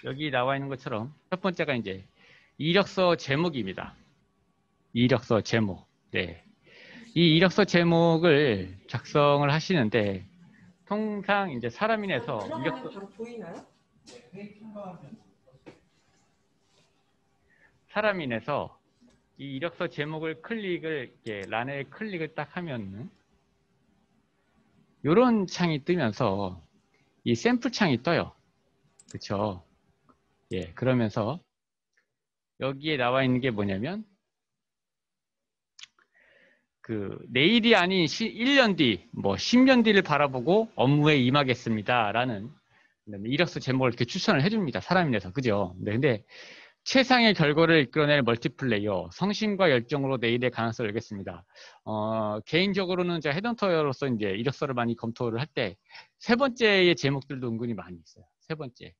여기 나와 있는 것처럼 첫 번째가 이제 이력서 제목입니다. 이력서 제목. 네. 이 이력서 제목을 작성을 하시는데 통상 이제 사람인에서 들어가면 바로 보이나요? 사람인에서 이 이력서 제목을 이렇게 란에 클릭을 딱 하면 이런 창이 뜨면서 이 샘플 창이 떠요. 그쵸? 예, 그러면서 여기에 나와 있는 게 뭐냐면 내일이 아닌 1년 뒤, 10년 뒤를 바라보고 업무에 임하겠습니다. 라는 이력서 제목을 이렇게 추천을 해줍니다. 사람인에서. 그죠? 네, 근데 최상의 결과를 이끌어낼 멀티플레이어, 성심과 열정으로 내일의 가능성을 열겠습니다. 개인적으로는 제가 헤드헌터로서 이제 이력서를 많이 검토를 할 때 세 번째의 제목들도 은근히 많이 있어요. 세 번째.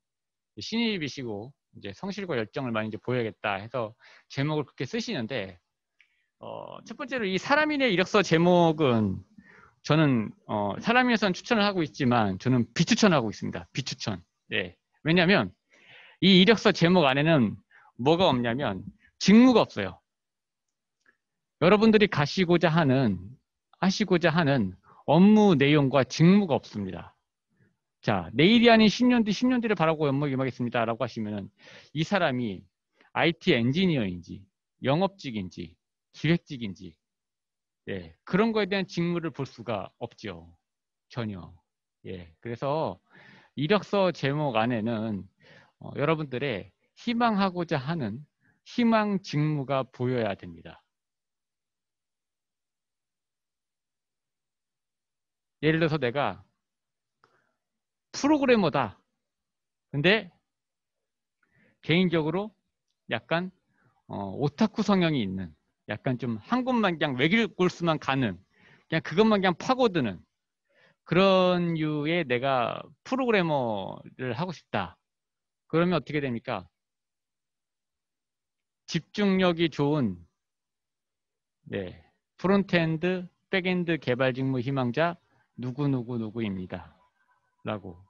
신입이시고 이제 성실과 열정을 많이 이제 보여야겠다 해서 제목을 그렇게 쓰시는데, 첫 번째로 이 사람인의 이력서 제목은 저는 사람인에서는 추천을 하고 있지만 저는 비추천하고 있습니다. 비추천. 네. 왜냐하면 이 이력서 제목 안에는 뭐가 없냐면 직무가 없어요. 여러분들이 하시고자 하는 업무 내용과 직무가 없습니다. 자, 내일이 아닌 10년 뒤, 10년 뒤를 바라고 업무에 임하겠습니다. 라고 하시면은 이 사람이 IT 엔지니어인지, 영업직인지, 기획직인지, 예, 그런 거에 대한 직무를 볼 수가 없죠. 전혀. 예, 그래서 이력서 제목 안에는 여러분들의 희망하고자 하는 희망 직무가 보여야 됩니다. 예를 들어서 내가 프로그래머다. 근데 개인적으로 약간 오타쿠 성향이 있는, 약간 좀 한 곳만 그냥 외길 골수만 가는, 그냥 그것만 그냥 파고드는 그런 류의 내가 프로그래머를 하고 싶다. 그러면 어떻게 됩니까? 집중력이 좋은, 네, 프론트엔드, 백엔드 개발 직무 희망자 누구누구누구입니다. 라고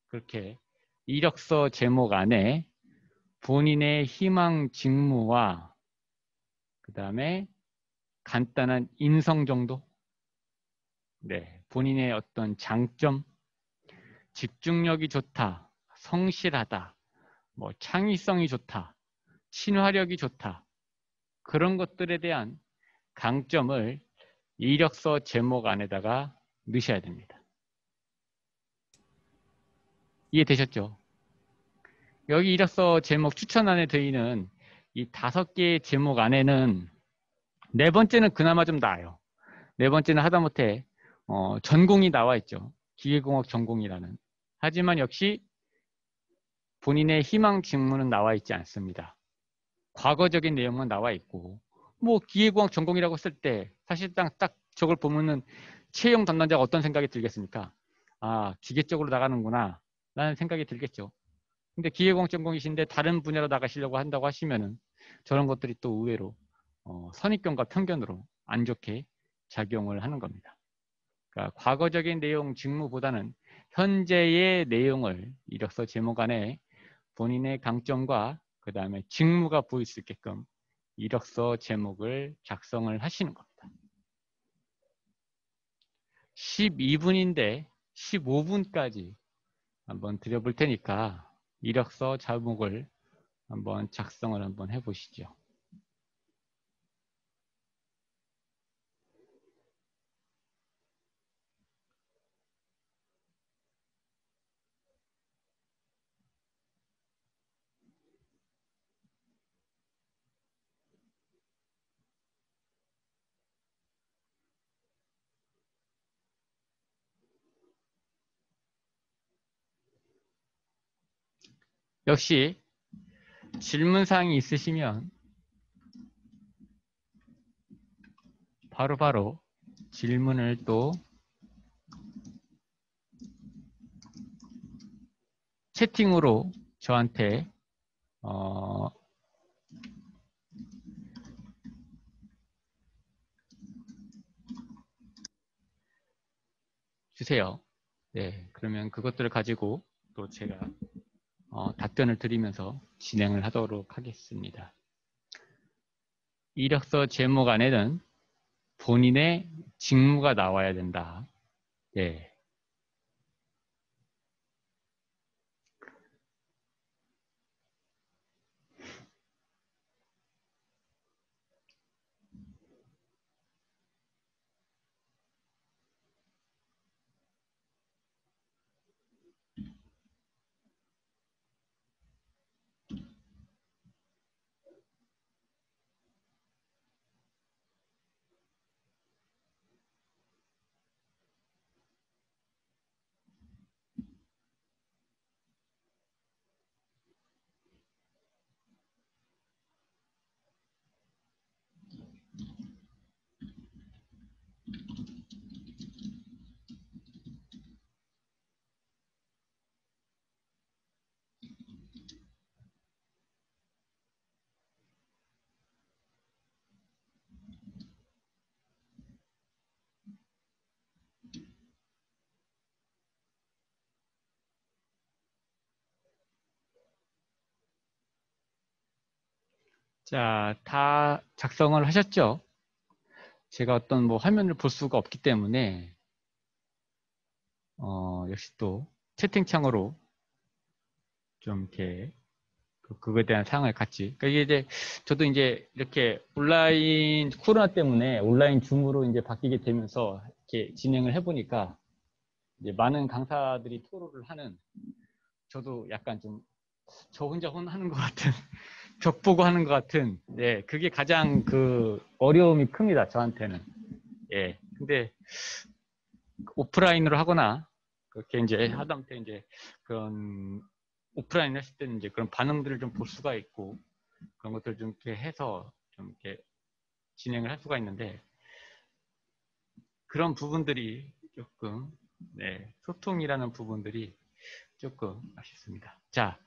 그렇게 이력서 제목 안에 본인의 희망 직무와 그 다음에 간단한 인성 정도, 네, 본인의 어떤 장점, 집중력이 좋다, 성실하다, 창의성이 좋다, 친화력이 좋다, 그런 것들에 대한 강점을 이력서 제목 안에다가 넣으셔야 됩니다. 이해되셨죠? 여기 이력서 제목 추천 안에 들어있는 이 5개의 제목 안에는 네 번째는 그나마 좀 나아요. 네 번째는 하다못해 전공이 나와 있죠. 기계공학 전공이라는. 하지만 역시 본인의 희망 직무는 나와 있지 않습니다. 과거적인 내용은 나와 있고, 기계공학 전공이라고 했을 때 사실상 딱 저걸 보면은 채용 담당자가 어떤 생각이 들겠습니까? 아, 기계 쪽으로 나가는구나 라는 생각이 들겠죠. 근데 기계공학 전공이신데 다른 분야로 나가시려고 한다고 하시면은 저런 것들이 또 의외로 선입견과 편견으로 안 좋게 작용을 하는 겁니다. 그러니까 과거적인 내용 직무보다는 현재의 내용을 이력서 제목 안에 본인의 강점과 그 다음에 직무가 보일 수 있게끔 이력서 제목을 작성을 하시는 겁니다. 12분인데 15분까지 한번 드려볼 테니까 이력서 제목을 한번 작성을 한번 해보시죠. 역시 질문사항이 있으시면 바로바로 질문을 또 채팅으로 저한테 주세요. 네, 그러면 그것들을 가지고 또 제가 답변을 드리면서 진행을 하도록 하겠습니다. 이력서 제목 안에는 본인의 직무가 나와야 된다. 네. 자, 다 작성을 하셨죠? 제가 어떤 뭐 화면을 볼 수가 없기 때문에 역시 또 채팅창으로 좀 이렇게 그거에 대한 사항을 같이. 그러니까 이게 이제 저도 이제 이렇게 온라인 코로나 때문에 온라인 줌으로 이제 바뀌게 되면서 이렇게 진행을 해보니까 이제 많은 강사들이 토론을 하는 저도 약간 좀 저 혼자 하는 것 같은 벽 보고 하는 것 같은 예 그게 가장 그 어려움이 큽니다 저한테는. 예 근데 오프라인으로 하거나 그렇게 이제 하다못해 이제 그런 오프라인 했을 때는 이제 그런 반응들을 좀 볼 수가 있고 그런 것들을 좀 이렇게 해서 좀 이렇게 진행을 할 수가 있는데 그런 부분들이 조금 네, 소통이라는 부분들이 조금 아쉽습니다. 자,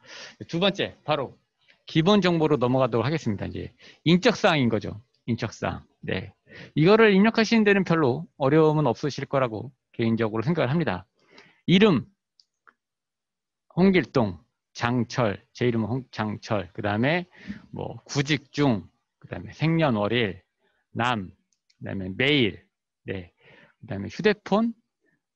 두 번째 바로 기본 정보로 넘어가도록 하겠습니다. 이제 인적사항인 거죠. 인적사항. 네, 이거를 입력하시는 데는 별로 어려움은 없으실 거라고 개인적으로 생각을 합니다. 이름 홍길동, 장철, 제 이름은 장철. 그 다음에 뭐 구직 중, 그 다음에 생년월일, 남, 그 다음에 메일, 네, 그 다음에 휴대폰,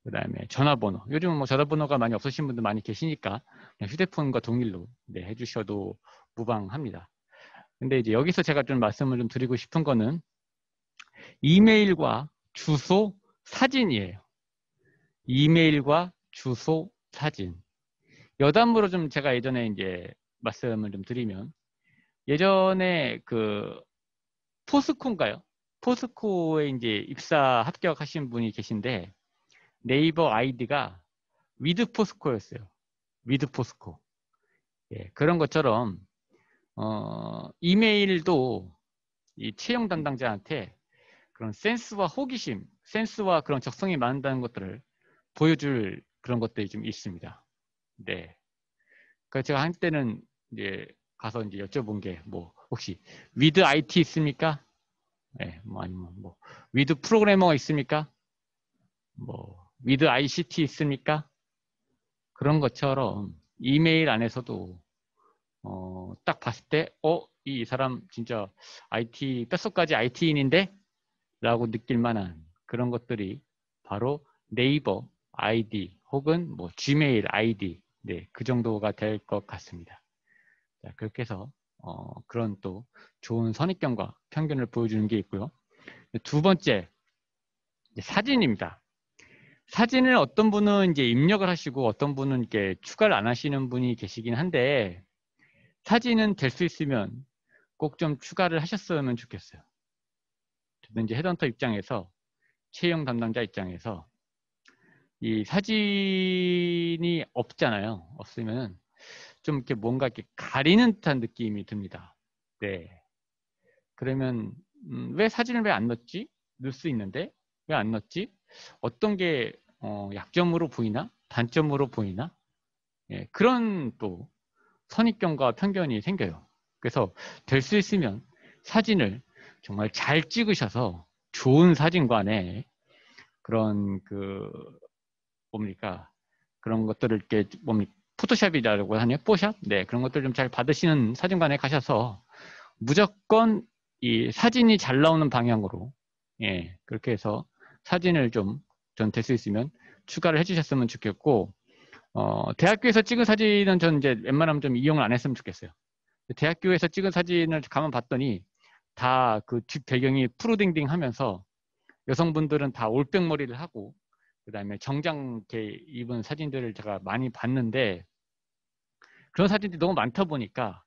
그 다음에 전화번호. 요즘은 뭐 전화번호가 많이 없으신 분들 많이 계시니까 그냥 휴대폰과 동일로 네, 해주셔도 무방합니다. 근데 이제 여기서 제가 좀 말씀을 좀 드리고 싶은 거는 이메일과 주소, 사진이에요. 이메일과 주소, 사진. 여담으로 좀 제가 예전에 이제 말씀을 좀 드리면 예전에 그 포스코인가요? 포스코에 이제 입사 합격하신 분이 계신데 네이버 아이디가 위드 포스코였어요. 위드 포스코. 예, 그런 것처럼 이메일도 이 채용 담당자한테 그런 센스와 호기심, 센스와 그런 적성이 많다는 것들을 보여줄 그런 것들이 좀 있습니다. 네. 그래서 제가 한때는 이제 가서 이제 여쭤본 게 뭐 혹시 위드 IT 있습니까? 네, 뭐 아니면 뭐 위드 프로그래머가 있습니까? 뭐 위드 ICT 있습니까? 그런 것처럼 이메일 안에서도 딱 봤을 때 이 사람 진짜 IT 뼛속까지 IT인인데? 라고 느낄 만한 그런 것들이 바로 네이버 아이디 혹은 뭐 지메일 아이디 네, 그 정도가 될 것 같습니다. 자, 그렇게 해서 그런 또 좋은 선입견과 편견을 보여주는 게 있고요. 두 번째 사진입니다. 사진을 어떤 분은 이제 입력을 하시고 어떤 분은 이렇게 추가를 안 하시는 분이 계시긴 한데 사진은 될 수 있으면 꼭 좀 추가를 하셨으면 좋겠어요. 저도 이제 헤드헌터 입장에서 채용 담당자 입장에서 이 사진이 없잖아요. 없으면 좀 이렇게 뭔가 이렇게 가리는 듯한 느낌이 듭니다. 네. 그러면 왜 사진을 왜 안 넣었지? 넣을 수 있는데 왜 안 넣었지? 어떤 게 약점으로 보이나? 단점으로 보이나? 예, 그런 또 선입견과 편견이 생겨요. 그래서 될 수 있으면 사진을 정말 잘 찍으셔서 좋은 사진관에 그런 그 뭡니까? 그런 것들을 이렇게 뭡니까? 포토샵이라고 하네요. 뽀샵? 네, 그런 것들 좀 잘 받으시는 사진관에 가셔서 무조건 이 사진이 잘 나오는 방향으로, 예, 그렇게 해서 사진을 좀 전 될 수 있으면 추가를 해주셨으면 좋겠고, 대학교에서 찍은 사진은 전 이제 웬만하면 좀 이용을 안 했으면 좋겠어요. 대학교에서 찍은 사진을 가만 봤더니 다 그 뒷 배경이 푸르딩딩 하면서 여성분들은 다 올백머리를 하고 그 다음에 정장 이렇게 입은 사진들을 제가 많이 봤는데 그런 사진들이 너무 많다 보니까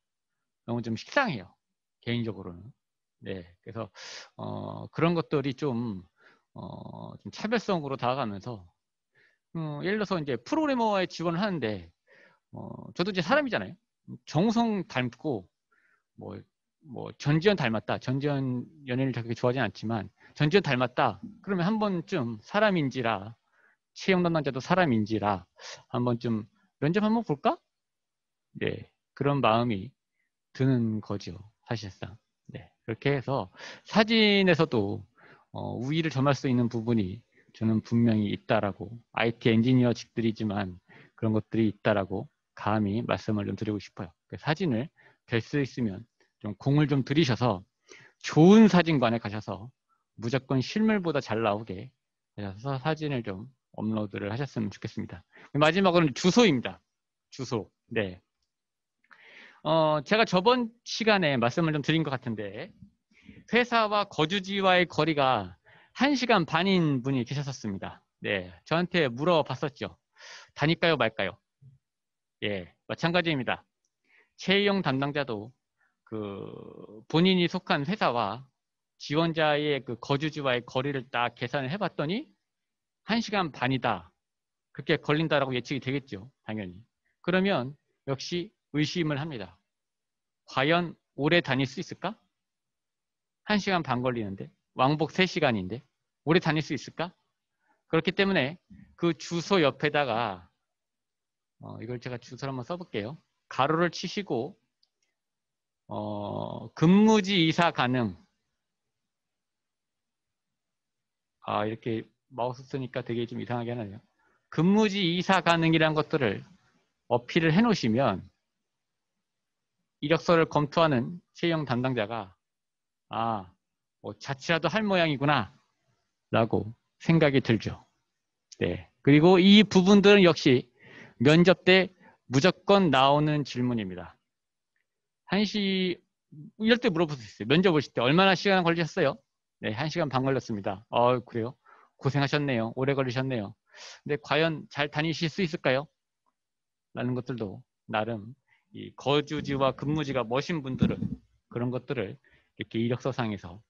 너무 좀 식상해요. 개인적으로는. 네. 그래서, 그런 것들이 좀 차별성으로 다가가면서, 예를 들어서 이제 프로그래머에 지원을 하는데, 저도 이제 사람이잖아요. 정우성 닮고, 뭐, 전지현 닮았다. 전지현 연예인을 그렇게 좋아하진 않지만, 전지현 닮았다. 그러면 한 번쯤 사람인지라, 채용 담당자도 사람인지라, 한 번쯤 면접 한번 볼까? 네. 그런 마음이 드는 거죠. 사실상. 네. 그렇게 해서 사진에서도 우위를 점할 수 있는 부분이 저는 분명히 있다라고 IT 엔지니어직들이지만 그런 것들이 있다라고 감히 말씀을 좀 드리고 싶어요. 사진을 될 수 있으면 좀 공을 좀 들이셔서 좋은 사진관에 가셔서 무조건 실물보다 잘 나오게 하셔서 사진을 좀 업로드를 하셨으면 좋겠습니다. 마지막으로는 주소입니다. 주소. 네. 제가 저번 시간에 말씀을 좀 드린 것 같은데 회사와 거주지와의 거리가 1시간 반인 분이 계셨었습니다. 네, 저한테 물어봤었죠. 다닐까요 말까요? 예, 마찬가지입니다. 채용 담당자도 그 본인이 속한 회사와 지원자의 그 거주지와의 거리를 딱 계산을 해봤더니 1시간 반이다. 그렇게 걸린다라고 예측이 되겠죠. 당연히. 그러면 역시 의심을 합니다. 과연 오래 다닐 수 있을까? 1시간 반 걸리는데 왕복 3시간인데 오래 다닐 수 있을까? 그렇기 때문에 그 주소 옆에다가 이걸 제가 주소를 한번 써볼게요. 가로를 치시고 근무지 이사 가능. 이렇게 마우스 쓰니까 되게 좀 이상하게 하네요. 근무지 이사 가능이라는 것들을 어필을 해 놓으시면 이력서를 검토하는 채용 담당자가 뭐 자취라도 할 모양이구나 라고 생각이 들죠. 네. 그리고 이 부분들은 역시 면접 때 무조건 나오는 질문입니다. 이럴 때 물어볼 수 있어요. 면접 오실 때 얼마나 시간 걸리셨어요? 네, 1시간 반 걸렸습니다. 그래요? 고생하셨네요. 오래 걸리셨네요. 근데 과연 잘 다니실 수 있을까요? 라는 것들도 나름 이 거주지와 근무지가 멋진 분들은 그런 것들을 이렇게 이력서상에서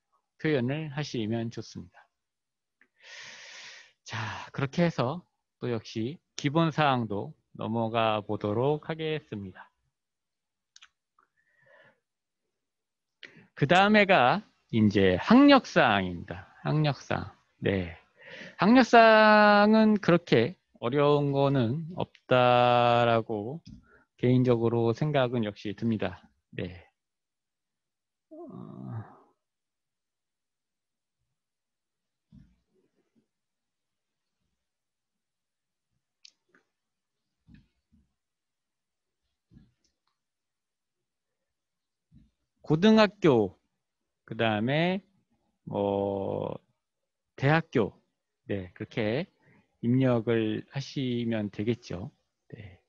표현을 하시면 좋습니다. 자, 그렇게 해서 또 역시 기본 사항도 넘어가 보도록 하겠습니다. 그 다음에가 이제 학력사항입니다. 학력사항. 네. 학력사항은 그렇게 어려운 거는 없다라고 개인적으로 생각은 역시 듭니다. 네. 고등학교, 그 다음에 대학교, 네, 그렇게 입력을 하시면 되겠죠. 네.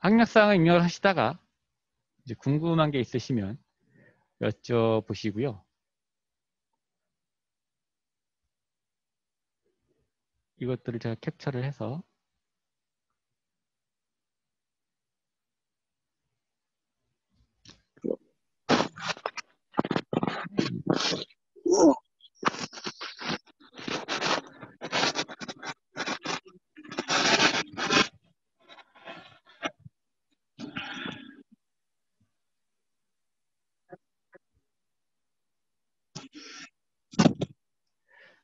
학력사항을 입력을 하시다가 이제 궁금한 게 있으시면 여쭤보시고요. 이것들을 제가 캡처를 해서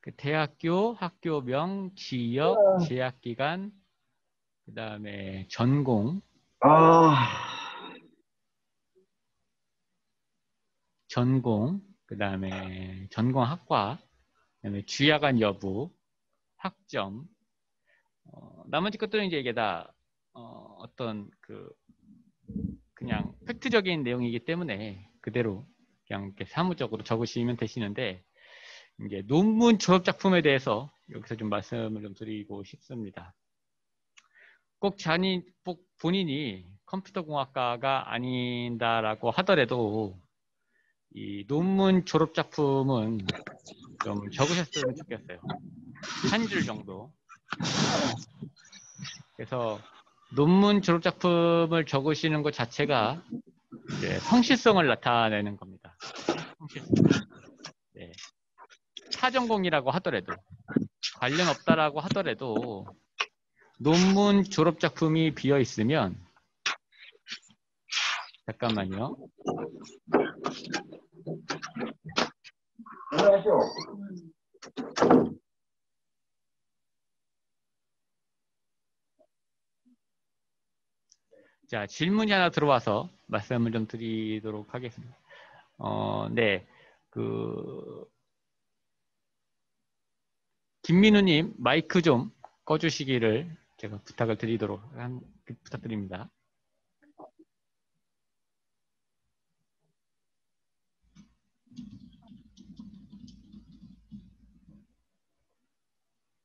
그 대학교, 학교명, 지역, 재학기간, 그 다음에 전공, 전공, 그 다음에 전공학과, 그 다음에 주야간 여부, 학점, 나머지 것들은 이제 이게 다 어떤 그냥 팩트적인 내용이기 때문에 그대로 그냥 이렇게 사무적으로 적으시면 되시는데, 이제 논문 졸업 작품에 대해서 여기서 좀 말씀을 좀 드리고 싶습니다. 꼭 본인이 컴퓨터공학과가 아닌다라고 하더라도 이 논문 졸업 작품은 좀 적으셨으면 좋겠어요. 한 줄 정도. 그래서 논문 졸업 작품을 적으시는 것 자체가 이제 성실성을 나타내는 겁니다. 성실성. 네. 타전공이라고 하더라도, 관련 없다라고 하더라도 논문 졸업 작품이 비어 있으면, 잠깐만요. 자, 질문이 하나 들어와서 말씀을 좀 드리도록 하겠습니다. 네. 김민우님, 마이크 좀 꺼주시기를 제가 부탁드립니다.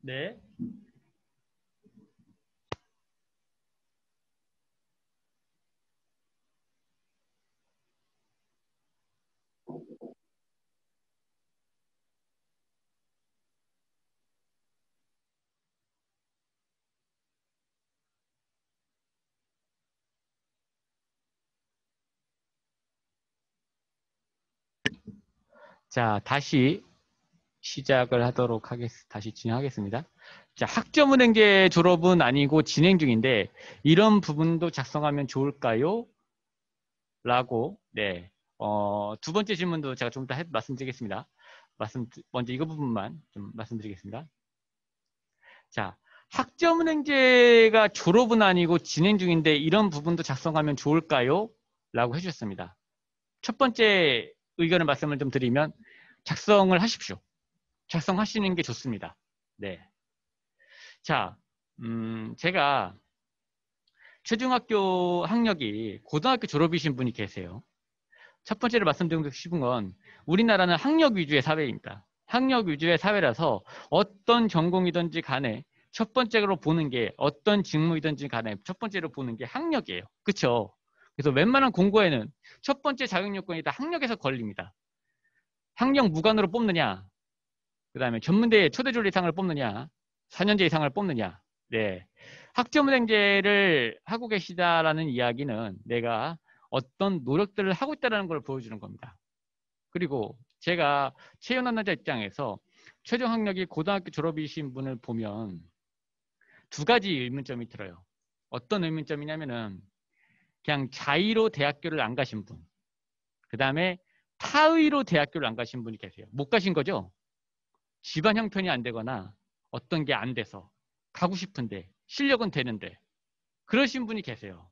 네. 자, 다시 다시 진행하겠습니다. 자, 학점은행제 졸업은 아니고 진행 중인데, 이런 부분도 작성하면 좋을까요? 라고, 네. 두 번째 질문도 제가 좀 이따 말씀드리겠습니다. 먼저 이거 부분만 좀 말씀드리겠습니다. 자, 학점은행제가 졸업은 아니고 진행 중인데, 이런 부분도 작성하면 좋을까요? 라고 해주셨습니다. 첫 번째 의견을 말씀을 좀 드리면, 작성을 하십시오. 작성하시는 게 좋습니다. 네. 자, 제가 초중학교 학력이 고등학교 졸업이신 분이 계세요. 첫 번째로 말씀드리고 싶은 건 우리나라는 학력 위주의 사회입니다. 학력 위주의 사회라서 어떤 전공이든지 간에 첫 번째로 보는 게, 어떤 직무이든지 간에 첫 번째로 보는 게 학력이에요. 그렇죠? 그래서 웬만한 공고에는 첫 번째 자격 요건이 다 학력에서 걸립니다. 학력 무관으로 뽑느냐, 그 다음에 전문대 초대졸 이상을 뽑느냐, 4년제 이상을 뽑느냐. 네. 학점은행제를 하고 계시다라는 이야기는 내가 어떤 노력들을 하고 있다는 걸 보여주는 겁니다. 그리고 제가 채용 담당자 입장에서 최종 학력이 고등학교 졸업이신 분을 보면 두 가지 의문점이 들어요. 어떤 의문점이냐면은 그냥 자의로 대학교를 안 가신 분, 그 다음에 타의로 대학교를 안 가신 분이 계세요. 못 가신 거죠? 집안 형편이 안 되거나 어떤 게 안 돼서 가고 싶은데 실력은 되는데 그러신 분이 계세요.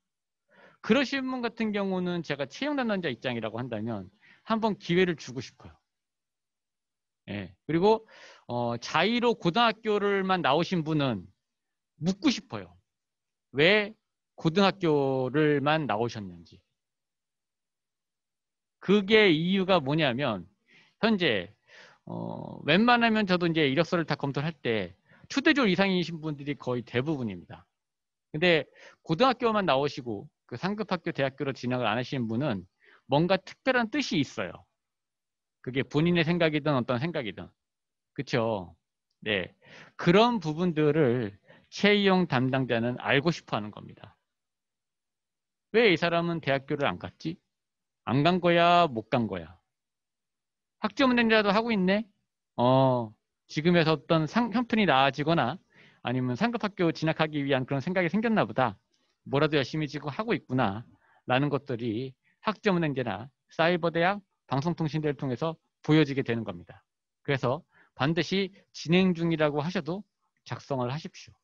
그러신 분 같은 경우는 제가 채용 담당자 입장이라고 한다면 한번 기회를 주고 싶어요. 예. 그리고 자의로 고등학교를만 나오신 분은 묻고 싶어요. 왜 고등학교를만 나오셨는지. 그게 이유가 뭐냐면 현재 웬만하면 저도 이제 이력서를 다 검토를 할 때 초대졸 이상이신 분들이 거의 대부분입니다. 근데 고등학교만 나오시고 그 상급학교 대학교로 진학을 안 하시는 분은 뭔가 특별한 뜻이 있어요. 그게 본인의 생각이든 어떤 생각이든. 그렇죠? 네. 그런 부분들을 채용 담당자는 알고 싶어 하는 겁니다. 왜 이 사람은 대학교를 안 갔지? 안 간 거야? 못 간 거야? 학점은행자도 하고 있네? 지금에서 어떤 형편이 나아지거나 아니면 상급학교 진학하기 위한 그런 생각이 생겼나 보다. 뭐라도 열심히 지금 하고 있구나. 라는 것들이 학점은행제나 사이버대학, 방송통신대를 통해서 보여지게 되는 겁니다. 그래서 반드시 진행 중이라고 하셔도 작성을 하십시오.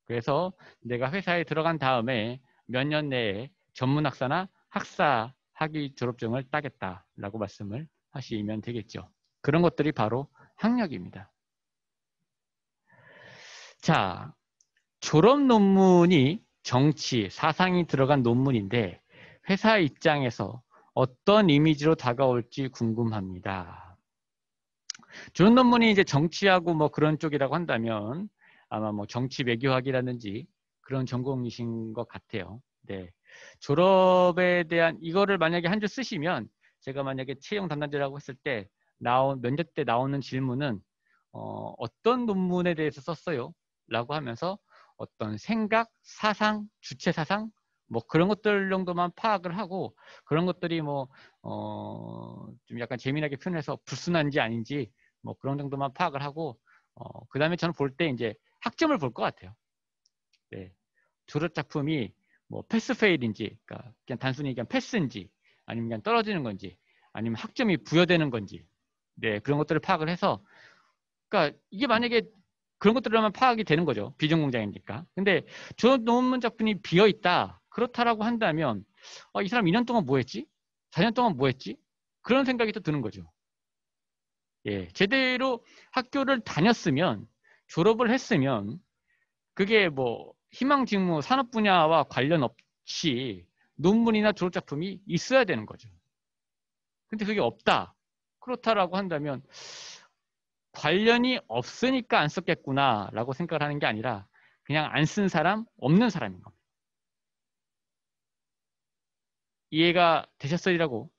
그래서 내가 회사에 들어간 다음에 몇 년 내에 전문학사나 학사 학위 졸업증을 따겠다라고 말씀을 하시면 되겠죠. 그런 것들이 바로 학력입니다. 자, 졸업 논문이 정치, 사상이 들어간 논문인데 회사 입장에서 어떤 이미지로 다가올지 궁금합니다. 졸업 논문이 이제 정치하고 뭐 그런 쪽이라고 한다면 아마 뭐 정치 외교학이라든지 그런 전공이신 것 같아요. 네. 졸업에 대한 이거를 만약에 한 줄 쓰시면 제가 만약에 채용 담당자라고 했을 때 면접 때 나오는 질문은 어떤 논문에 대해서 썼어요? 라고 하면서 어떤 생각, 사상, 주체 사상 뭐 그런 것들 정도만 파악을 하고 그런 것들이 뭐 좀 약간 재미나게 표현해서 불순한지 아닌지 뭐 그런 정도만 파악을 하고 그 다음에 저는 볼 때 이제 학점을 볼 것 같아요. 네. 졸업 작품이 뭐 패스페일인지, 그러니까 그냥 단순히 그냥 패스인지, 아니면 그냥 떨어지는 건지, 아니면 학점이 부여되는 건지, 네 그런 것들을 파악을 해서, 그러니까 이게 만약에 그런 것들만 파악이 되는 거죠. 비전공자이니까. 근데 졸업 논문 작품이 비어 있다. 그렇다라고 한다면 이 사람 2년 동안 뭐 했지? 4년 동안 뭐 했지? 그런 생각이 또 드는 거죠. 예, 제대로 학교를 다녔으면 졸업을 했으면 그게 뭐 희망 직무 산업 분야와 관련 없이 논문이나 졸업 작품이 있어야 되는 거죠. 근데 그게 없다. 그렇다라고 한다면 관련이 없으니까 안 썼겠구나라고 생각을 하는 게 아니라 그냥 안 쓴 사람, 없는 사람인 겁니다. 이해가 되셨으리라고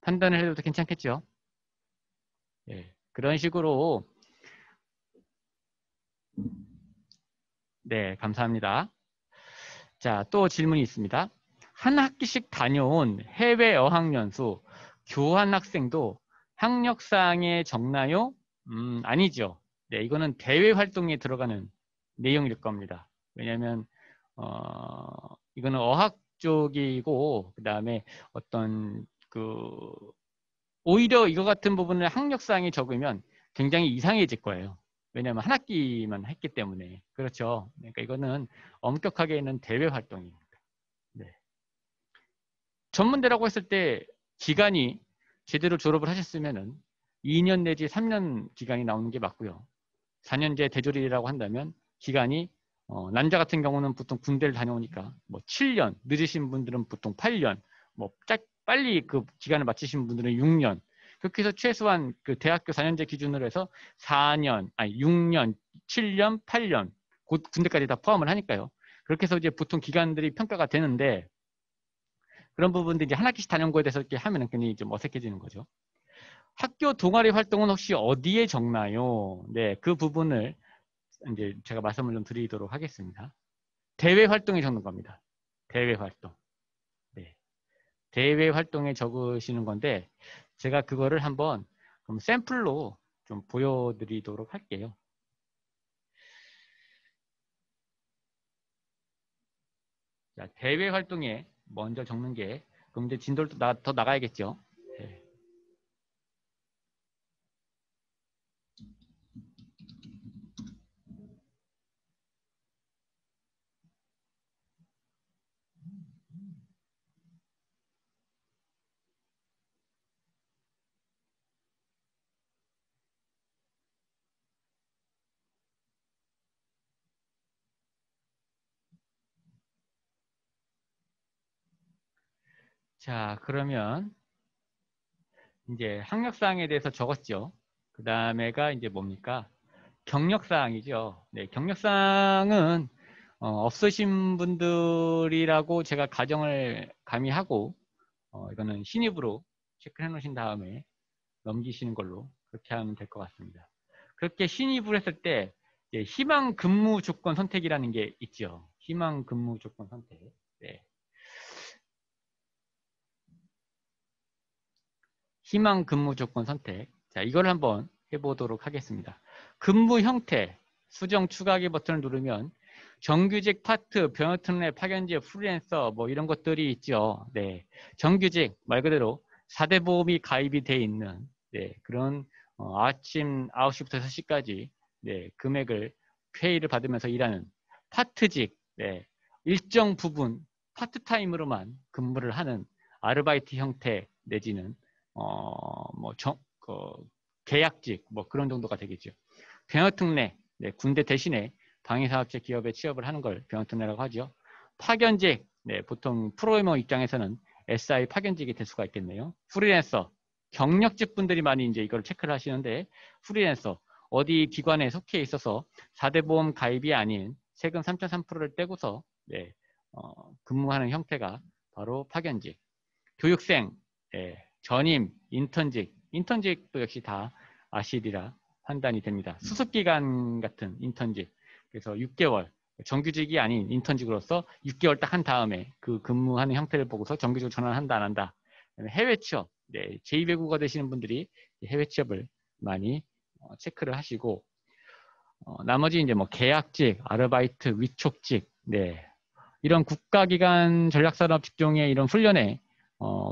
판단을 해도 괜찮겠죠? 예, 그런 식으로. 네, 감사합니다. 자, 또 질문이 있습니다. 한 학기씩 다녀온 해외 어학연수 교환 학생도 학력상에 적나요? 아니죠. 네, 이거는 대외 활동에 들어가는 내용일 겁니다. 왜냐하면 이거는 어학 쪽이고 그다음에 어떤 오히려 이거 같은 부분을 학력상에 적으면 굉장히 이상해질 거예요. 왜냐하면 한 학기만 했기 때문에. 그렇죠. 그러니까 이거는 엄격하게는 대외 활동입니다. 네. 전문대라고 했을 때 기간이 제대로 졸업을 하셨으면은 2년 내지 3년 기간이 나오는 게 맞고요. 4년제 대졸이라고 한다면 기간이 남자 같은 경우는 보통 군대를 다녀오니까 뭐 7년, 늦으신 분들은 보통 8년, 뭐 빨리 그 기간을 마치신 분들은 6년. 그렇게 해서 최소한 그 대학교 4년제 기준으로 해서 4년, 아니 6년, 7년, 8년, 곧 군대까지 다 포함을 하니까요. 그렇게 해서 이제 보통 기간들이 평가가 되는데 그런 부분들이 이제 한 학기씩 다녀온 거에 대해서 이렇게 하면은 괜히 좀 어색해지는 거죠. 학교 동아리 활동은 혹시 어디에 적나요? 네, 그 부분을 이제 제가 말씀을 좀 드리도록 하겠습니다. 대외 활동에 적는 겁니다. 대외 활동. 네. 대외 활동에 적으시는 건데 제가 그거를 한번 그럼 샘플로 좀 보여드리도록 할게요. 자, 대외 활동에 먼저 적는 게 그럼 이제 진도를 더 나가야겠죠. 네. 자, 그러면 이제 학력사항에 대해서 적었죠. 그 다음에가 이제 뭡니까? 경력사항이죠. 네, 경력사항은 없으신 분들이라고 제가 가정을 감히 하고 이거는 신입으로 체크해 놓으신 다음에 넘기시는 걸로 그렇게 하면 될 것 같습니다. 그렇게 신입을 했을 때 희망 근무 조건 선택이라는 게 있죠. 희망 근무 조건 선택. 네. 희망 근무 조건 선택. 자, 이걸 한번 해보도록 하겠습니다. 근무 형태, 수정 추가하기 버튼을 누르면 정규직, 파트, 변호사 내 파견직, 프리랜서 뭐 이런 것들이 있죠. 네, 정규직 말 그대로 4대 보험이 가입이 돼 있는 그런 아침 9시부터 6시까지 금액을 페이를 받으면서 일하는 파트직, 일정 부분 파트타임으로만 근무를 하는 아르바이트 형태 내지는 계약직 뭐 그런 정도가 되겠죠. 병역특례, 네, 군대 대신에 방위사업체 기업에 취업을 하는 걸 병역특례라고 하죠. 파견직, 네, 보통 프로그래머 입장에서는 SI 파견직이 될 수가 있겠네요. 프리랜서, 경력직 분들이 많이 이제 이걸 체크를 하시는데, 프리랜서, 어디 기관에 속해 있어서 4대 보험 가입이 아닌 세금 3.3%를 떼고서 네, 근무하는 형태가 바로 파견직. 교육생, 예, 전임, 인턴직도 역시 다 아시리라 판단이 됩니다. 수습기간 같은 인턴직. 그래서 6개월, 정규직이 아닌 인턴직으로서 6개월 딱 한 다음에 그 근무하는 형태를 보고서 정규직으로 전환한다, 안 한다. 해외 취업, 네, 제2외국어 되시는 분들이 해외 취업을 많이 체크를 하시고, 나머지 이제 뭐 계약직, 아르바이트, 위촉직, 네, 이런 국가기관 전략산업 직종의 이런 훈련에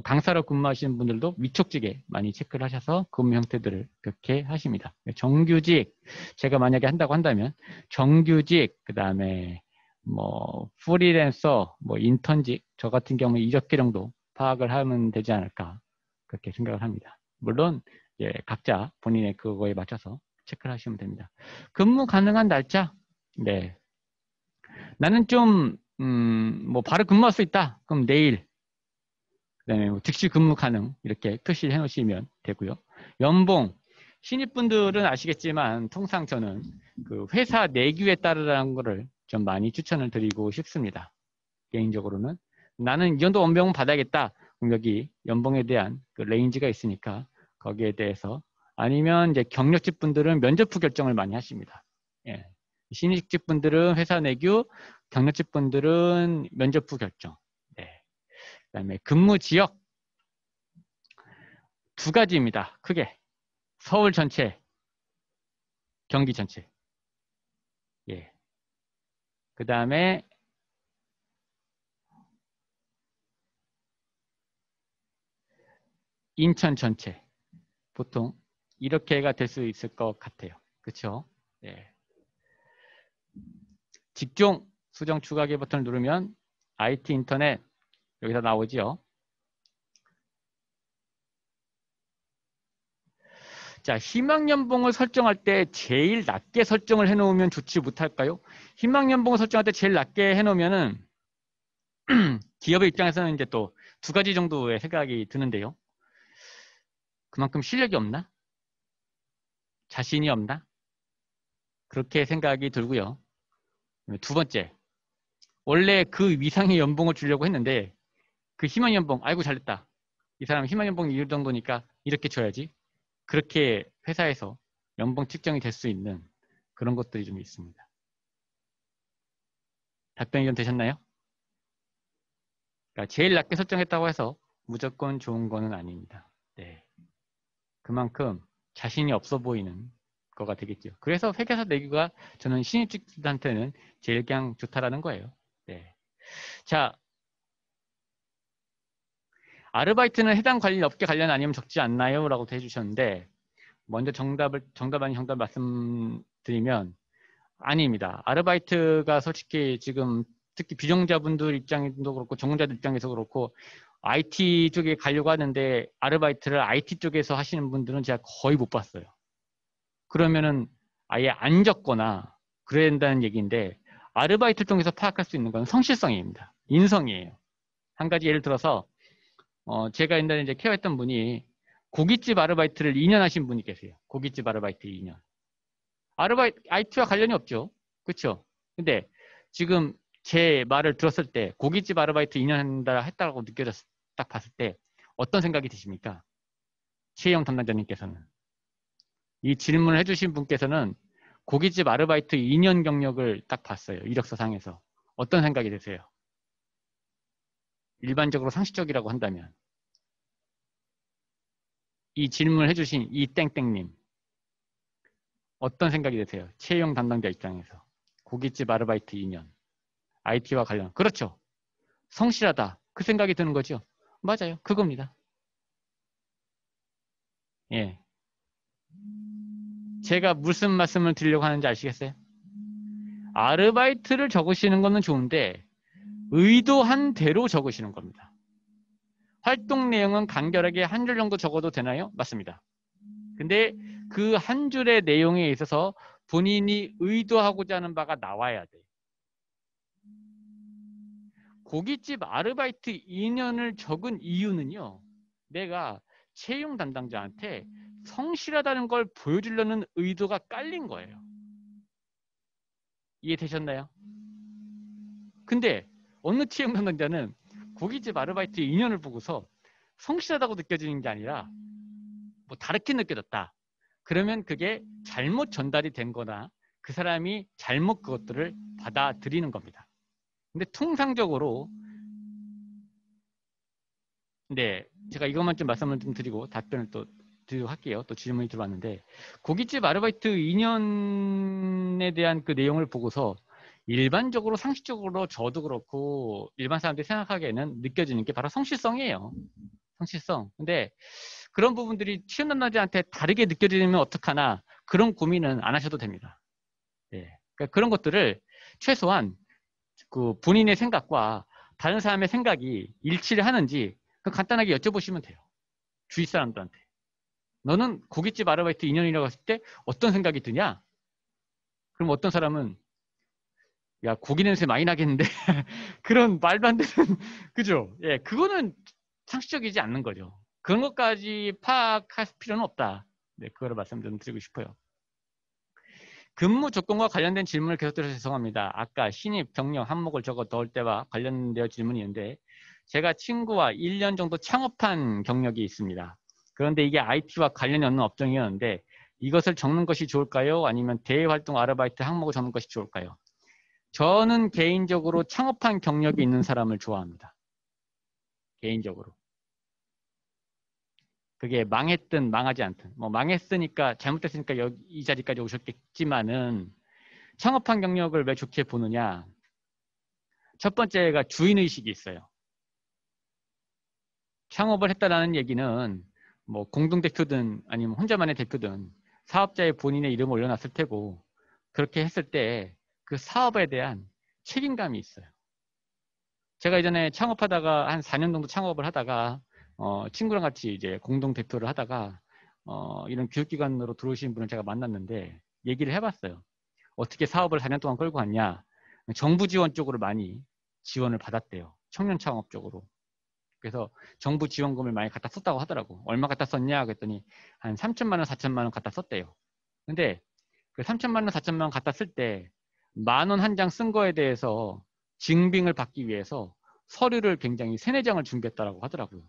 강사로 근무하시는 분들도 위촉직에 많이 체크를 하셔서 근무 형태들을 그렇게 하십니다. 정규직, 제가 만약에 한다고 한다면 정규직, 그 다음에 뭐 프리랜서, 뭐 인턴직, 저 같은 경우에 이렇게 정도 파악을 하면 되지 않을까 그렇게 생각을 합니다. 물론 예, 각자 본인의 그거에 맞춰서 체크를 하시면 됩니다. 근무 가능한 날짜, 네, 나는 좀 뭐 바로 근무할 수 있다. 그럼 내일, 그다음에 뭐 즉시 근무 가능 이렇게 표시를 해놓으시면 되고요. 연봉, 신입분들은 아시겠지만 통상 저는 그 회사 내규에 따르라는 거를 좀 많이 추천을 드리고 싶습니다. 개인적으로는 나는 이 정도 연봉은 받아야겠다. 그럼 여기 연봉에 대한 그 레인지가 있으니까 거기에 대해서, 아니면 이제 경력직 분들은 면접 후 결정을 많이 하십니다. 예. 신입직 분들은 회사 내규, 경력직 분들은 면접 후 결정. 네. 그다음에 근무 지역 두 가지입니다. 크게 서울 전체, 경기 전체. 예. 그다음에 인천 전체. 보통 이렇게가 될 수 있을 것 같아요. 그렇죠? 예. 직종 수정 추가기 버튼을 누르면 IT 인터넷 여기서 나오죠. 자, 희망연봉을 설정할 때 제일 낮게 설정을 해놓으면 좋지 못할까요? 희망연봉을 설정할 때 제일 낮게 해놓으면은 기업의 입장에서는 이제 또 두 가지 정도의 생각이 드는데요. 그만큼 실력이 없나? 자신이 없나? 그렇게 생각이 들고요. 두 번째, 원래 그 위상의 연봉을 주려고 했는데 그 희망연봉, 아이고 잘됐다. 이 사람 희망연봉이 이 정도니까 이렇게 줘야지. 그렇게 회사에서 연봉 측정이 될 수 있는 그런 것들이 좀 있습니다. 답변이 좀 되셨나요? 그러니까 제일 낮게 설정했다고 해서 무조건 좋은 거는 아닙니다. 네. 그만큼 자신이 없어 보이는 거가 되겠죠. 그래서 회계사 내규가 저는 신입직들한테는 제일 그냥 좋다라는 거예요. 네. 자, 아르바이트는 해당 관련 업계 관련 아니면 적지 않나요? 라고 해주셨는데, 먼저 정답 아닌 정답 말씀드리면 아닙니다. 아르바이트가 솔직히 지금 특히 비정자분들 입장에도 그렇고 전공자들 입장에서 그렇고 IT 쪽에 가려고 하는데 아르바이트를 IT 쪽에서 하시는 분들은 제가 거의 못 봤어요. 그러면은 아예 안 적거나 그래야 된다는 얘기인데, 아르바이트 통해서 파악할 수 있는 건 성실성입니다. 인성이에요. 한 가지 예를 들어서 제가 옛날에 이제 케어했던 분이 고깃집 아르바이트를 2년 하신 분이 계세요. 고깃집 아르바이트 2년. 아르바이트 IT와 관련이 없죠. 그렇죠? 근데 지금 제 말을 들었을 때 고깃집 아르바이트 2년 한다 했다고 느껴졌을 딱 봤을 때 어떤 생각이 드십니까? 채용 담당자님께서는. 이 질문을 해주신 분께서는 고깃집 아르바이트 2년 경력을 딱 봤어요. 이력서 상에서. 어떤 생각이 드세요? 일반적으로 상식적이라고 한다면. 이 질문을 해주신 이 땡땡님. 어떤 생각이 드세요? 채용 담당자 입장에서. 고깃집 아르바이트 2년. IT와 관련. 그렇죠. 성실하다. 그 생각이 드는 거죠. 맞아요. 그겁니다. 예. 제가 무슨 말씀을 드리려고 하는지 아시겠어요? 아르바이트를 적으시는 거는 좋은데 의도한 대로 적으시는 겁니다. 활동 내용은 간결하게 한 줄 정도 적어도 되나요? 맞습니다. 근데 그 한 줄의 내용에 있어서 본인이 의도하고자 하는 바가 나와야 돼. 고깃집 아르바이트 2년을 적은 이유는요. 내가 채용 담당자한테 성실하다는 걸 보여주려는 의도가 깔린 거예요. 이해되셨나요? 근데 어느 채용 담당자는 고깃집 아르바이트 2년을 보고서 성실하다고 느껴지는 게 아니라 뭐 다르게 느껴졌다. 그러면 그게 잘못 전달이 된 거나 그 사람이 잘못 그것들을 받아들이는 겁니다. 근데 통상적으로 네, 제가 이것만 좀 말씀을 좀 드리고 답변을 또 드리도록 할게요. 또 질문이 들어왔는데 고깃집 아르바이트 2년에 대한 그 내용을 보고서 일반적으로 상식적으로 저도 그렇고 일반 사람들이 생각하기에는 느껴지는 게 바로 성실성이에요. 성실성. 근데 그런 부분들이 취업 담당자한테 다르게 느껴지면 어떡하나 그런 고민은 안 하셔도 됩니다. 예. 그러니까 그런 것들을 최소한 그 본인의 생각과 다른 사람의 생각이 일치를 하는지 간단하게 여쭤보시면 돼요. 주위 사람들한테. 너는 고깃집 아르바이트 2년이라고 했을 때 어떤 생각이 드냐? 그럼 어떤 사람은 야 고기 냄새 많이 나겠는데 그런 말도 안 되는 그죠? 예, 그거는 상식적이지 않는 거죠. 그런 것까지 파악할 필요는 없다. 네, 그거를 말씀 좀 드리고 싶어요. 근무 조건과 관련된 질문을 계속 드려서 죄송합니다. 아까 신입, 경력, 항목을 적어 넣을 때와 관련되어 질문이 있는데 제가 친구와 1년 정도 창업한 경력이 있습니다. 그런데 이게 IT와 관련이 없는 업종이었는데 이것을 적는 것이 좋을까요? 아니면 대외활동 아르바이트 항목을 적는 것이 좋을까요? 저는 개인적으로 창업한 경력이 있는 사람을 좋아합니다. 개인적으로. 그게 망했든 망하지 않든 뭐 망했으니까 잘못됐으니까 여기 이 자리까지 오셨겠지만은 창업한 경력을 왜 좋게 보느냐. 첫 번째가 주인의식이 있어요. 창업을 했다라는 얘기는 뭐 공동대표든 아니면 혼자만의 대표든 사업자의 본인의 이름을 올려놨을 테고 그렇게 했을 때 그 사업에 대한 책임감이 있어요. 제가 예전에 창업하다가 한 4년 정도 창업을 하다가 친구랑 같이 이제 공동대표를 하다가 이런 교육기관으로 들어오신 분을 제가 만났는데 얘기를 해봤어요. 어떻게 사업을 4년 동안 끌고 왔냐. 정부 지원 쪽으로 많이 지원을 받았대요. 청년 창업 쪽으로. 그래서 정부 지원금을 많이 갖다 썼다고 하더라고. 얼마 갖다 썼냐 그랬더니 한 3천만 원, 4천만 원 갖다 썼대요. 근데 그 3천만 원, 4천만 원 갖다 쓸 때 만 원 한 장 쓴 거에 대해서 증빙을 받기 위해서 서류를 굉장히 3, 4장을 준비했다라고 하더라고요.